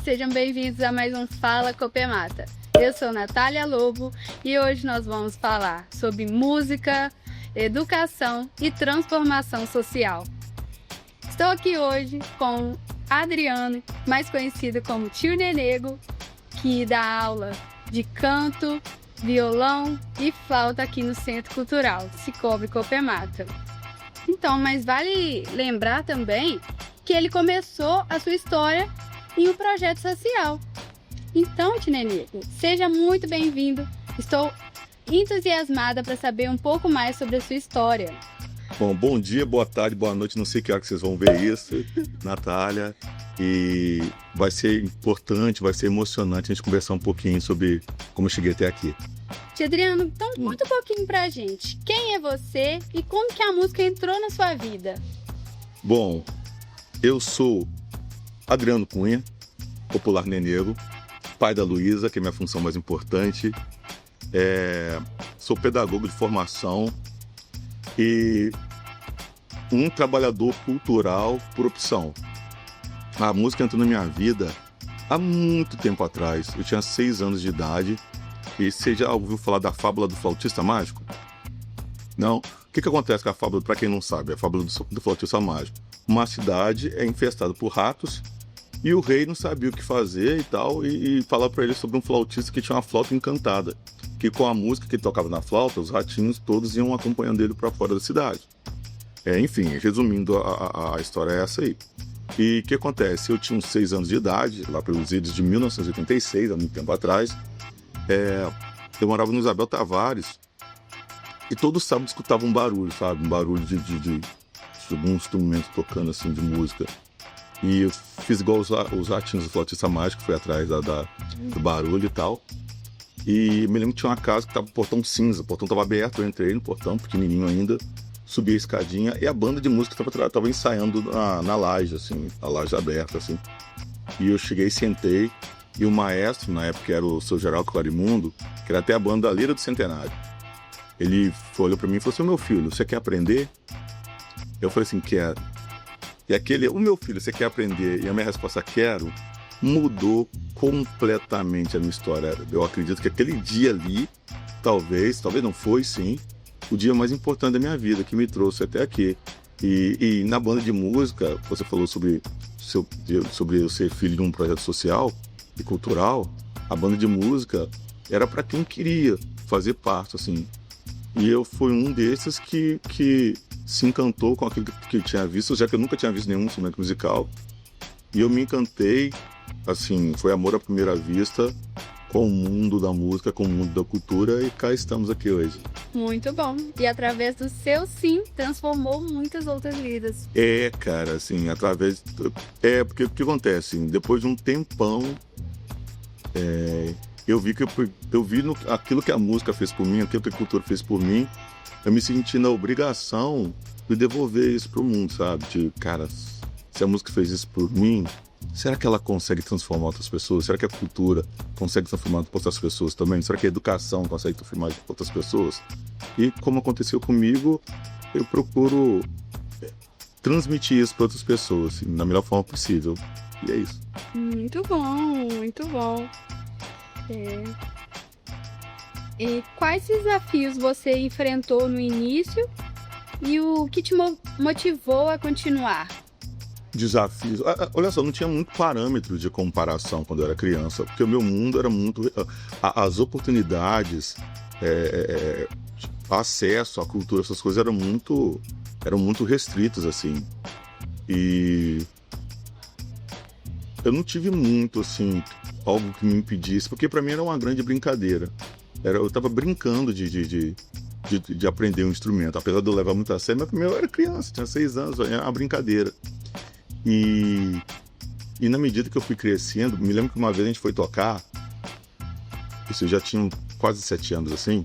sejam bem-vindos a mais um Fala Copemata. Eu sou Natália Lobo e hoje nós vamos falar sobre música, educação e transformação social. Estou aqui hoje com Adriano, mais conhecido como Tio Nenego, que dá aula de canto, violão e flauta aqui no Centro Cultural Cicobi Copemata. Então, mas vale lembrar também que ele começou a sua história em um projeto social. Então, Tio Nenego, seja muito bem-vindo. Estou entusiasmada para saber um pouco mais sobre a sua história. Bom dia, boa tarde, boa noite, não sei que hora que vocês vão ver isso, Natália. E vai ser importante, vai ser emocionante a gente conversar um pouquinho sobre como eu cheguei até aqui. Tio Adriano, então conta um pouquinho pra gente. Quem é você e como que a música entrou na sua vida? Bom, eu sou Adriano Cunha, popular Nenego, pai da Luísa, que é minha função mais importante. Sou pedagogo de formação e um trabalhador cultural por opção. A música entrou na minha vida há muito tempo atrás. Eu tinha 6 anos de idade. E você já ouviu falar da fábula do flautista mágico? Não? O que acontece com a fábula, para quem não sabe, a fábula do flautista mágico? Uma cidade é infestada por ratos e o rei não sabia o que fazer e tal, e falava para ele sobre um flautista que tinha uma flauta encantada, que com a música que ele tocava na flauta, os ratinhos todos iam acompanhando ele para fora da cidade. Enfim, resumindo, a história é essa aí. E o que acontece? Eu tinha uns 6 anos de idade, lá pelos idos de 1986, há muito tempo atrás. Eu morava no Isabel Tavares e todo sábado escutava um barulho, sabe? Um barulho de algum instrumento tocando assim de música. E eu fiz igual os ratinhos do flautista mágico, fui atrás do barulho e tal. E me lembro que tinha uma casa que tava com o portão cinza, o portão tava aberto, eu entrei no portão, pequenininho ainda, subi a escadinha e a banda de música tava ensaiando na laje, assim, a laje aberta, assim. E eu cheguei, sentei. E o maestro, na época, era o seu Geraldo Clarimundo, que era até a banda Lira do Centenário. Ele olhou pra mim e falou assim: meu filho, você quer aprender? Eu falei assim: quero. E o meu filho, você quer aprender? E a minha resposta, quero, mudou completamente a minha história. Eu acredito que aquele dia ali, talvez não foi, sim, o dia mais importante da minha vida, que me trouxe até aqui. E na banda de música, você falou sobre eu ser filho de um projeto social e cultural, a banda de música era para quem queria fazer parte, assim. E eu fui um desses que se encantou com aquilo que tinha visto, já que eu nunca tinha visto nenhum instrumento musical. E eu me encantei, assim, foi amor à primeira vista com o mundo da música, com o mundo da cultura, e cá estamos aqui hoje. Muito bom. E através do seu sim, transformou muitas outras vidas. Cara, assim, porque o que acontece? Depois de um tempão, eu vi aquilo que a música fez por mim, aquilo que a cultura fez por mim, eu me senti na obrigação de devolver isso pro mundo, sabe? Cara, se a música fez isso por mim, será que ela consegue transformar outras pessoas? Será que a cultura consegue transformar outras pessoas também? Será que a educação consegue transformar outras pessoas? E como aconteceu comigo, eu procuro transmitir isso para outras pessoas, assim, da melhor forma possível. E é isso. Muito bom, muito bom. E quais desafios você enfrentou no início e o que te motivou a continuar? Desafios. Olha só, não tinha muito parâmetro de comparação quando eu era criança, porque o meu mundo era muito... As oportunidades, acesso à cultura, essas coisas eram muito restritas, assim. E eu não tive muito, assim, algo que me impedisse, porque para mim era uma grande brincadeira. Eu estava brincando de aprender um instrumento, apesar de eu levar muito a sério, mas primeiro eu era criança, tinha 6 anos, era uma brincadeira. E na medida que eu fui crescendo, me lembro que uma vez a gente foi tocar, isso eu já tinha quase 7 anos, assim,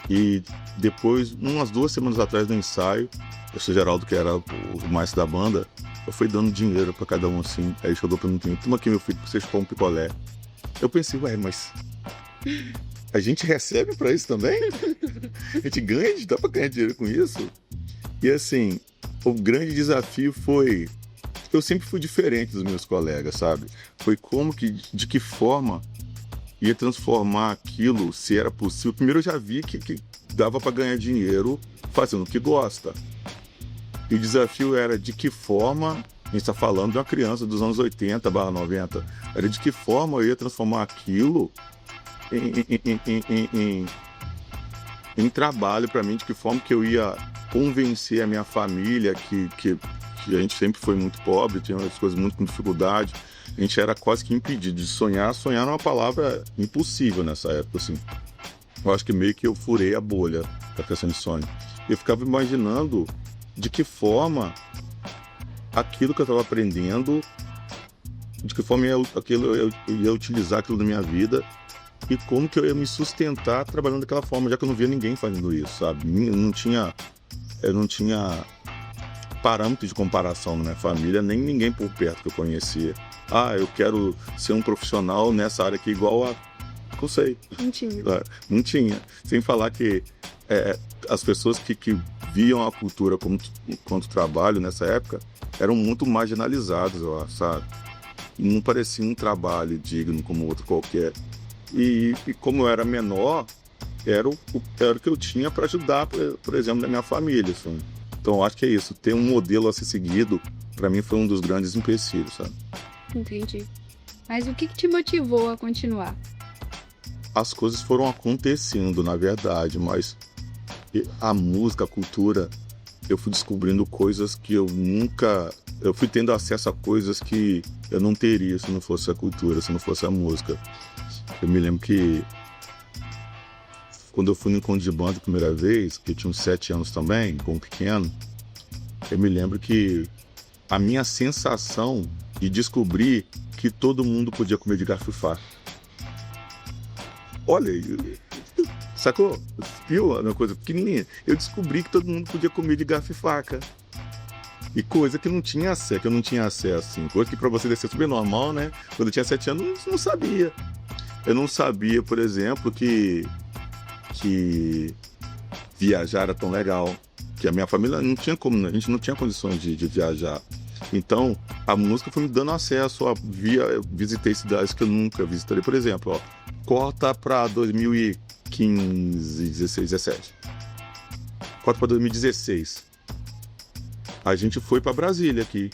e depois, umas 2 semanas atrás do ensaio, o seu Geraldo, que era o maestro da banda, eu fui dando dinheiro pra cada um, assim. Aí ele chegou pra mim: toma aqui, meu filho, pra você chupar um picolé. Eu pensei: mas a gente recebe pra isso também? A gente ganha? Dá pra ganhar dinheiro com isso? E assim, o grande desafio foi eu sempre fui diferente dos meus colegas, sabe? Foi de que forma ia transformar aquilo, se era possível. Primeiro eu já vi que dava para ganhar dinheiro fazendo o que gosta. E o desafio era de que forma, a gente está falando de uma criança dos anos 80/90, era de que forma eu ia transformar aquilo em trabalho para mim, de que forma que eu ia convencer a minha família que a gente sempre foi muito pobre, tinha as coisas muito com dificuldade, a gente era quase que impedido de sonhar. Sonhar era uma palavra impossível nessa época, assim. Eu acho que meio que eu furei a bolha da questão de sonho. Eu ficava imaginando de que forma aquilo que eu estava aprendendo, de que forma eu ia utilizar aquilo na minha vida e como que eu ia me sustentar trabalhando daquela forma, já que eu não via ninguém fazendo isso, sabe? Eu não tinha parâmetro de comparação na minha família, nem ninguém por perto que eu conhecia. Eu quero ser um profissional nessa área aqui igual a... Não sei. Não tinha. Não tinha. Sem falar que as pessoas que viam a cultura como trabalho nessa época eram muito marginalizadas, eu acho, sabe? Não parecia um trabalho digno como outro qualquer. E como eu era menor, era o que eu tinha para ajudar, por exemplo, na minha família, assim. Então, eu acho que é isso. Ter um modelo a ser seguido, para mim, foi um dos grandes empecilhos, sabe? Entendi. Mas o que te motivou a continuar? As coisas foram acontecendo, na verdade, mas a música, a cultura, eu fui descobrindo coisas que eu nunca... Eu fui tendo acesso a coisas que eu não teria se não fosse a cultura, se não fosse a música. Eu me lembro que quando eu fui no encontro de banda a primeira vez, que eu tinha uns 7 anos também, como pequeno, eu me lembro que a minha sensação de descobrir que todo mundo podia comer de garfo e faca. Olha, sacou? Viu? Uma coisa pequenininha. Eu descobri que todo mundo podia comer de garfo e faca. E coisa que eu não tinha acesso, assim. Coisa que pra você deve ser super normal, né? Quando eu tinha 7 anos, eu não sabia. Eu não sabia, por exemplo, que viajar era tão legal. Que a minha família não tinha como, a gente não tinha condições de viajar. Então, a música foi me dando acesso a eu visitei cidades que eu nunca visitaria. Por exemplo, corta para 2015, 16, 17. Corta para 2016. A gente foi para Brasília aqui.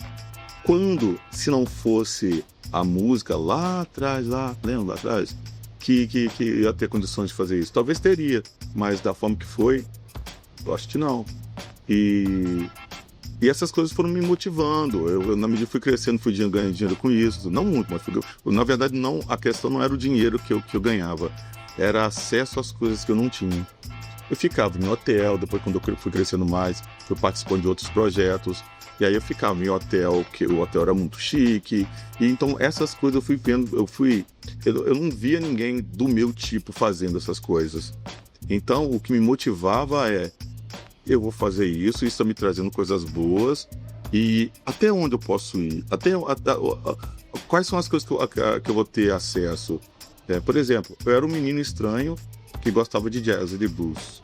Quando, se não fosse a música lá atrás, lembra lá atrás, que ia ter condições de fazer isso? Talvez teria, mas da forma que foi, eu acho que não. E essas coisas foram me motivando. Eu na medida que fui crescendo, fui ganhando dinheiro com isso. Não muito, mas na verdade a questão não era o dinheiro que eu ganhava. Era acesso às coisas que eu não tinha. Eu ficava em hotel, depois quando eu fui crescendo mais, fui participando de outros projetos. E aí eu ficava em hotel, que o hotel era muito chique. E então essas coisas eu fui vendo, eu não via ninguém do meu tipo fazendo essas coisas. Então o que me motivava eu vou fazer isso está me trazendo coisas boas. E até onde eu posso ir? Quais são as coisas que eu vou ter acesso? Por exemplo, eu era um menino estranho que gostava de jazz e de blues.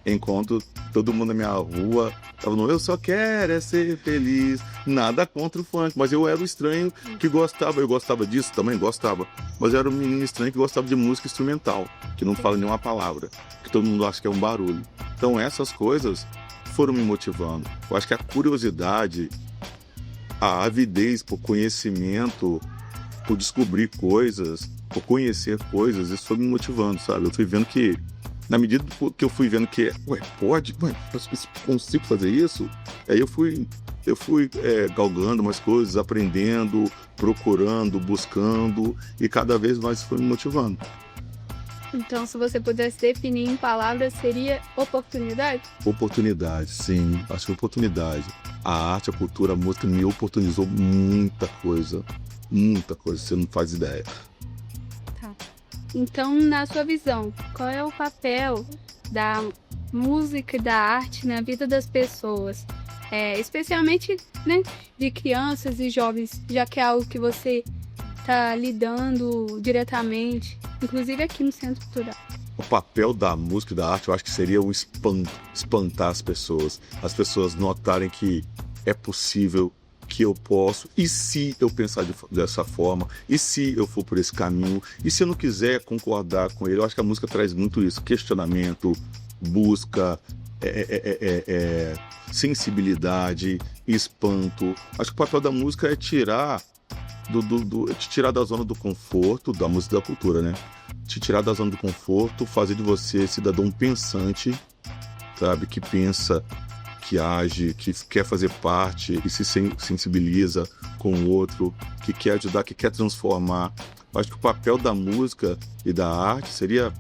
Enquanto todo mundo na minha rua tava no eu só quero ser feliz. Nada contra o funk, mas eu era o estranho que gostava. Eu gostava disso, também gostava. Mas eu era um menino estranho que gostava de música instrumental, que não fala nenhuma palavra, que todo mundo acha que é um barulho. Então essas coisas foram me motivando. Eu acho que a curiosidade, a avidez por conhecimento, por descobrir coisas, por conhecer coisas, isso foi me motivando, sabe? Eu fui vendo que, na medida que eu fui vendo que, eu consigo fazer isso? Aí eu fui galgando umas coisas, aprendendo, procurando, buscando, e cada vez mais foi me motivando. Então, se você pudesse definir em palavras, seria oportunidade? Oportunidade, sim. Acho que oportunidade. A arte, a cultura, a música me oportunizou muita coisa. Muita coisa, você não faz ideia. Tá. Então, na sua visão, qual é o papel da música e da arte na vida das pessoas? Especialmente, né, de crianças e jovens, já que é algo que você está lidando diretamente, inclusive aqui no Centro Cultural. O papel da música e da arte, eu acho que seria o espantar as pessoas notarem que é possível que eu posso, e se eu pensar dessa forma, e se eu for por esse caminho, e se eu não quiser concordar com ele. Eu acho que a música traz muito isso, questionamento, busca, sensibilidade, espanto. Acho que o papel da música é tirar te tirar da zona do conforto, da música e da cultura, né? Te tirar da zona do conforto, fazer de você cidadão pensante, sabe? Que pensa, que age, que quer fazer parte e se sensibiliza com o outro, que quer ajudar, que quer transformar. Acho que o papel da música e da arte seria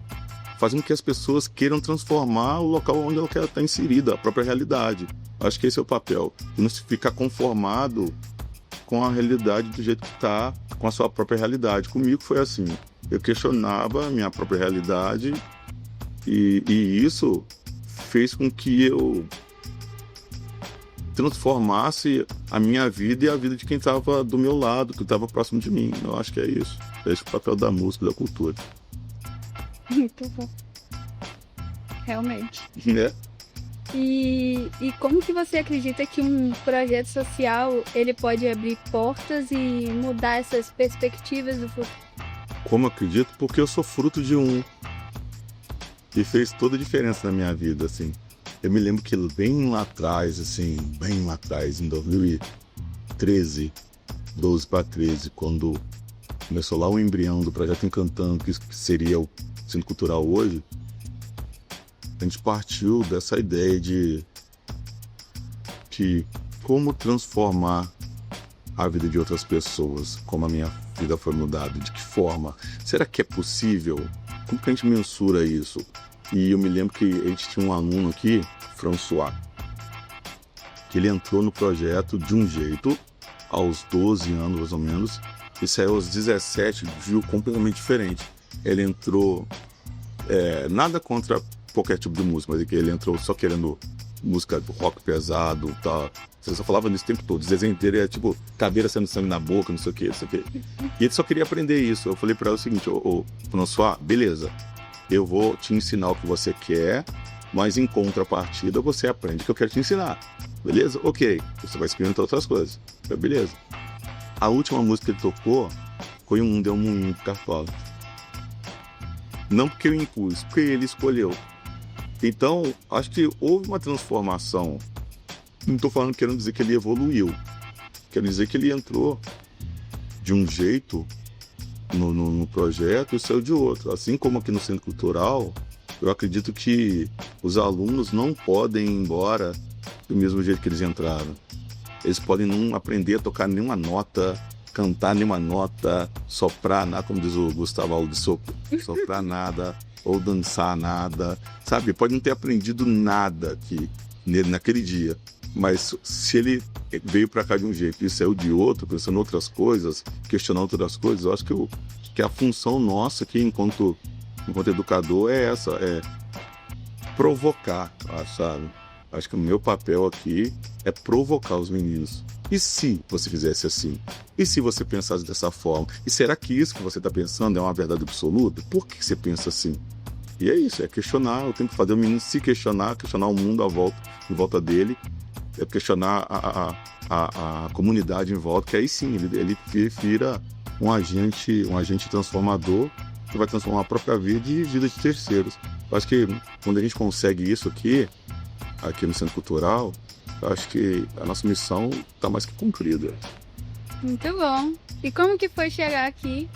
fazer com que as pessoas queiram transformar o local onde ela quer estar inserida, a própria realidade. Acho que esse é o papel. E não se ficar conformado com a realidade do jeito que está, com a sua própria realidade. Comigo foi assim. Eu questionava a minha própria realidade e isso fez com que eu transformasse a minha vida e a vida de quem estava do meu lado, que estava próximo de mim. Eu acho que é isso. Esse é o papel da música, da cultura. Muito bom. Realmente. Né? E como que você acredita que um projeto social ele pode abrir portas e mudar essas perspectivas do futuro? Como eu acredito? Porque eu sou fruto de um. E fez toda a diferença na minha vida, assim. Eu me lembro que bem lá atrás, em 2013, 12 para 13, quando começou lá o embrião do projeto Encantando, que seria o Centro Cultural hoje, a gente partiu dessa ideia de como transformar a vida de outras pessoas, como a minha vida foi mudada, de que forma, será que é possível? Como que a gente mensura isso? E eu me lembro que a gente tinha um aluno aqui, François, que ele entrou no projeto de um jeito, aos 12 anos mais ou menos, e saiu aos 17, viu completamente diferente. Ele entrou, nada contra qualquer tipo de música, mas ele entrou só querendo música do rock pesado, tá? Você só falava nisso o tempo todo. O desenho inteiro era tipo caveira sendo sangue na boca, não sei o que, não sei o que. E ele só queria aprender isso. Eu falei pra ela o seguinte: François, beleza, eu vou te ensinar o que você quer, mas em contrapartida você aprende o que eu quero te ensinar. Beleza? Ok. Você vai experimentar outras coisas. Eu, beleza. A última música que ele tocou foi um Deu Moinho pro Cartola. Não porque eu impus, porque ele escolheu. Então, acho que houve uma transformação. Não estou falando, querendo dizer que ele evoluiu. Quero dizer que ele entrou de um jeito no projeto e saiu de outro. Assim como aqui no Centro Cultural, eu acredito que os alunos não podem ir embora do mesmo jeito que eles entraram. Eles podem não aprender a tocar nenhuma nota, cantar nenhuma nota, soprar nada, como diz o Gustavo Aldo, soprar nada, ou dançar nada, sabe? Pode não ter aprendido nada aqui, naquele dia, mas se ele veio para cá de um jeito e saiu de outro, pensando em outras coisas, questionando outras coisas, eu acho que a função nossa aqui, enquanto educador, é essa, é provocar, sabe? Acho que o meu papel aqui é provocar os meninos. E se você fizesse assim? E se você pensasse dessa forma? E será que isso que você está pensando é uma verdade absoluta? Por que você pensa assim? E é isso, é questionar. Eu tenho que fazer o menino se questionar o mundo em volta dele, é questionar a comunidade em volta, que aí sim, ele vira um agente transformador que vai transformar a própria vida e vida de terceiros. Eu acho que quando a gente consegue isso aqui no Centro Cultural, acho que a nossa missão está mais que cumprida. Muito bom. E como que foi chegar aqui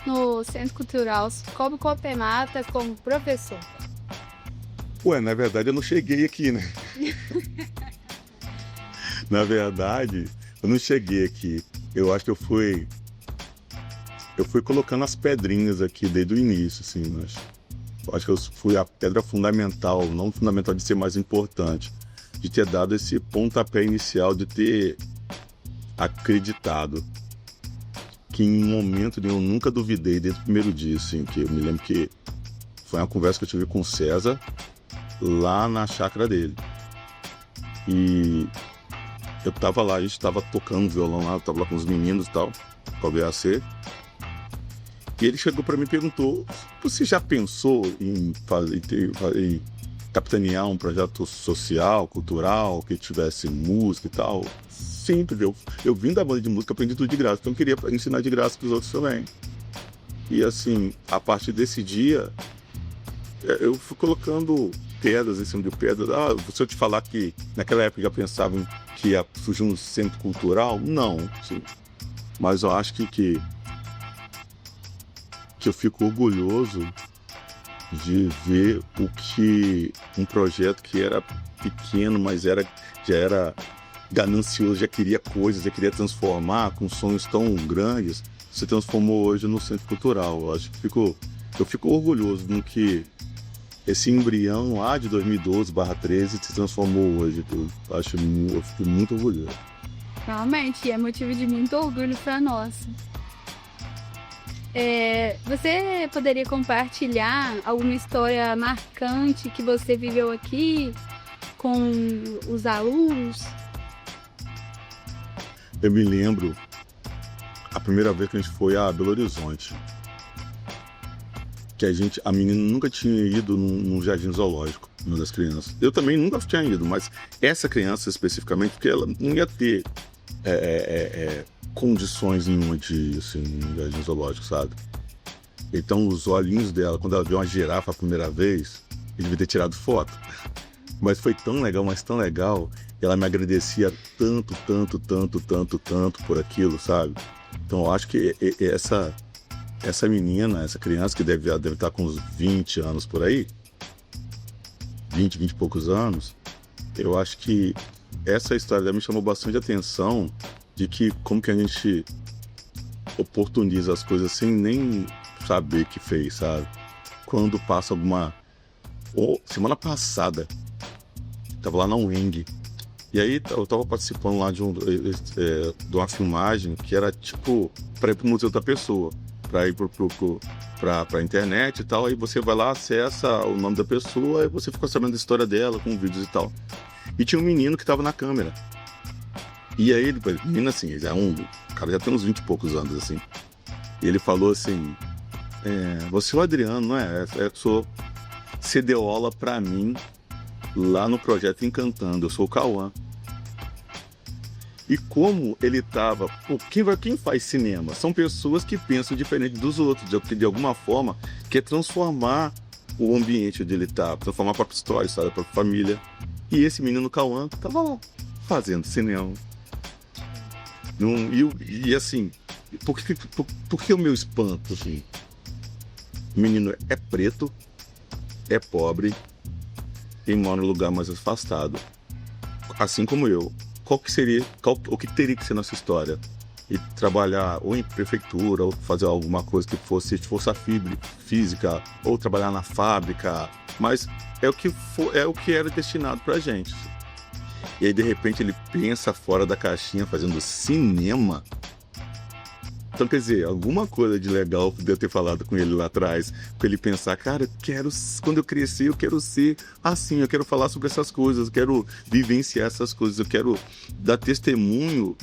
no Centro Cultural como Copemata, como professor? Ué, na verdade eu não cheguei aqui, né? Na verdade, eu não cheguei aqui. Eu acho que eu fui colocando as pedrinhas aqui desde o início, assim, mas acho que eu fui a pedra fundamental, não fundamental de ser mais importante, de ter dado esse pontapé inicial, de ter acreditado, que em momento nenhum eu nunca duvidei desde o primeiro dia, assim, que eu me lembro que foi uma conversa que eu tive com o César lá na chácara dele. E eu tava lá, a gente tava tocando violão lá, eu tava lá com os meninos e tal, com a BAC. E ele chegou para mim e perguntou: você já pensou em capitanear um projeto social, cultural, que tivesse música e tal. Simples, eu vim da banda de música, aprendi tudo de graça, então eu queria ensinar de graça para os outros também. E assim, a partir desse dia, eu fui colocando pedras em cima de pedras. Se eu te falar que naquela época já pensavam que ia surgir um centro cultural, não. Sim. Mas eu acho que eu fico orgulhoso de ver o que um projeto que era pequeno, mas já era ganancioso, já queria coisas, já queria transformar com sonhos tão grandes, se transformou hoje no centro cultural. Eu fico orgulhoso no que esse embrião lá de 2012/13 se transformou hoje. Eu fico muito orgulhoso. Realmente, é motivo de muito orgulho para nós. Você poderia compartilhar alguma história marcante que você viveu aqui com os alunos? Eu me lembro a primeira vez que a gente foi a Belo Horizonte, que a menina nunca tinha ido num jardim zoológico, uma das crianças. Eu também nunca tinha ido, mas essa criança especificamente, porque ela não ia ter condições nenhuma de ir assim, num jardim zoológico, sabe? Então os olhinhos dela, quando ela viu uma girafa a primeira vez, ele devia ter tirado foto. Mas foi tão legal, mas tão legal, ela me agradecia tanto por aquilo, sabe? Então eu acho que essa menina, essa criança que deve estar com uns 20 anos por aí, 20 e poucos anos, eu acho que essa história dela me chamou bastante atenção de que como que a gente oportuniza as coisas sem nem saber que fez, sabe? Quando passa semana passada, tava lá na UENG, e aí eu tava participando lá de uma filmagem que era tipo para ir pro Museu da Pessoa, para ir pra internet e tal, aí você vai lá, acessa o nome da pessoa e você fica sabendo da história dela com vídeos e tal. E tinha um menino que tava na câmera. E aí, menino assim, o cara já tem uns 20 e poucos anos, assim. E ele falou assim, você é o Adriano, não é? Você deu aula pra mim lá no projeto Encantando, eu sou o Cauã. E como ele tava... Quem faz cinema? São pessoas que pensam diferente dos outros, que de alguma forma quer transformar o ambiente onde ele tá, transformar a própria história, sabe, a própria família. E esse menino Cauã tava lá, fazendo cinema. E assim, por que o meu espanto, assim? O menino é preto, é pobre e mora em um lugar mais afastado. Assim como eu. O que teria que ser nossa história? E trabalhar ou em prefeitura, ou fazer alguma coisa que fosse força física, ou trabalhar na fábrica, mas é o que era destinado pra gente. E aí de repente ele pensa fora da caixinha fazendo cinema. Então quer dizer, alguma coisa de legal de eu ter falado com ele lá atrás, pra ele pensar, cara, quando eu crescer, eu quero ser assim, eu quero falar sobre essas coisas, eu quero vivenciar essas coisas, eu quero dar testemunho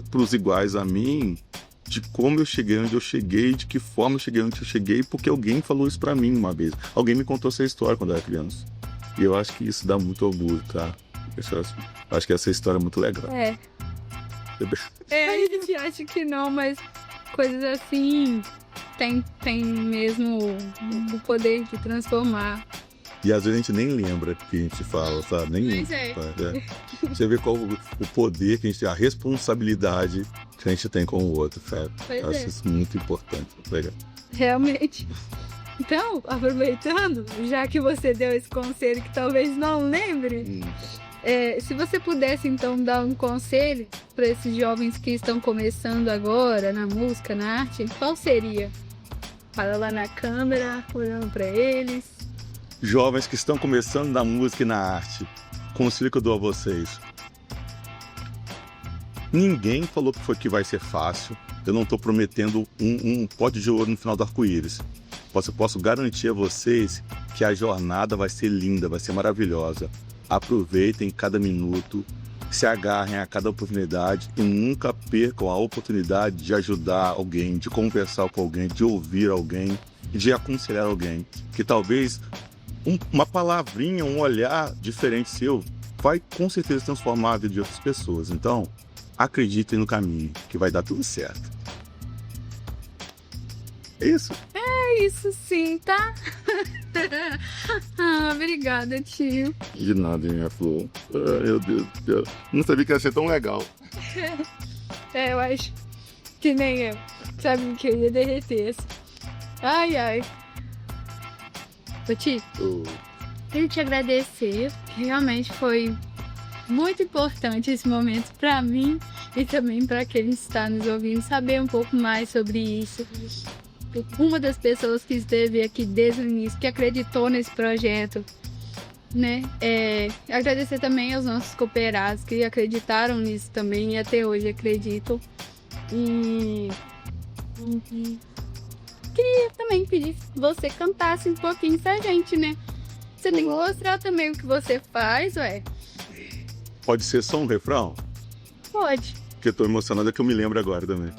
pros iguais a mim, de como eu cheguei onde eu cheguei, de que forma eu cheguei onde eu cheguei, porque alguém falou isso pra mim uma vez. Alguém me contou essa história quando eu era criança. E eu acho que isso dá muito orgulho, tá? Eu acho que essa história é muito legal. A gente acha que não, mas coisas assim tem mesmo o poder de transformar. E às vezes a gente nem lembra que a gente fala, sabe? Mas Você vê qual o poder que a gente tem, a responsabilidade que a gente tem com o outro, sabe? Eu acho isso muito importante. Legal. Realmente. Então, aproveitando, já que você deu esse conselho que talvez não lembre, se você pudesse então dar um conselho para esses jovens que estão começando agora na música, na arte, qual seria? Fala lá na câmera, olhando para eles. Jovens que estão começando na música e na arte, conselho que eu dou a vocês. Ninguém falou que vai ser fácil. Eu não estou prometendo um pote de ouro no final do arco-íris. Posso garantir a vocês que a jornada vai ser linda, vai ser maravilhosa. Aproveitem cada minuto, se agarrem a cada oportunidade e nunca percam a oportunidade de ajudar alguém, de conversar com alguém, de ouvir alguém, de aconselhar alguém. Que talvez uma palavrinha, um olhar diferente seu vai com certeza transformar a vida de outras pessoas. Então, acreditem no caminho, que vai dar tudo certo. É isso. É isso sim, tá? Obrigada, tio. De nada, minha flor. Meu Deus do céu. Não sabia que ia ser tão legal. Eu acho que nem eu. Sabe que eu ia derreter assim. Ai, ai. Ô, tio, queria te agradecer. Realmente foi muito importante esse momento para mim e também para quem está nos ouvindo saber um pouco mais sobre isso. Uma das pessoas que esteve aqui desde o início, que acreditou nesse projeto, né? Agradecer também aos nossos cooperados que acreditaram nisso também e até hoje acreditam. E queria também pedir que você cantasse um pouquinho pra gente, né? Você tem que mostrar também o que você faz, ué. Pode ser só um refrão? Pode. Porque eu tô emocionado, é que eu me lembro agora também.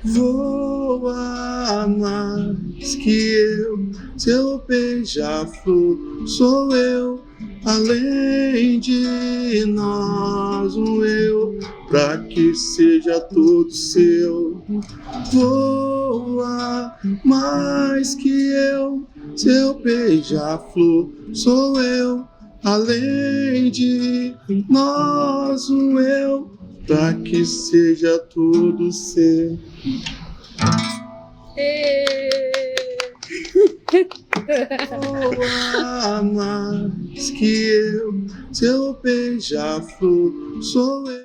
Voa mais que eu, seu beija-flor sou eu, além de nós um eu, pra que seja todo seu. Voa mais que eu, seu beija-flor sou eu, além de nós um eu, pra que seja tudo seu. Voa mais que eu, seu beija-flor sou eu.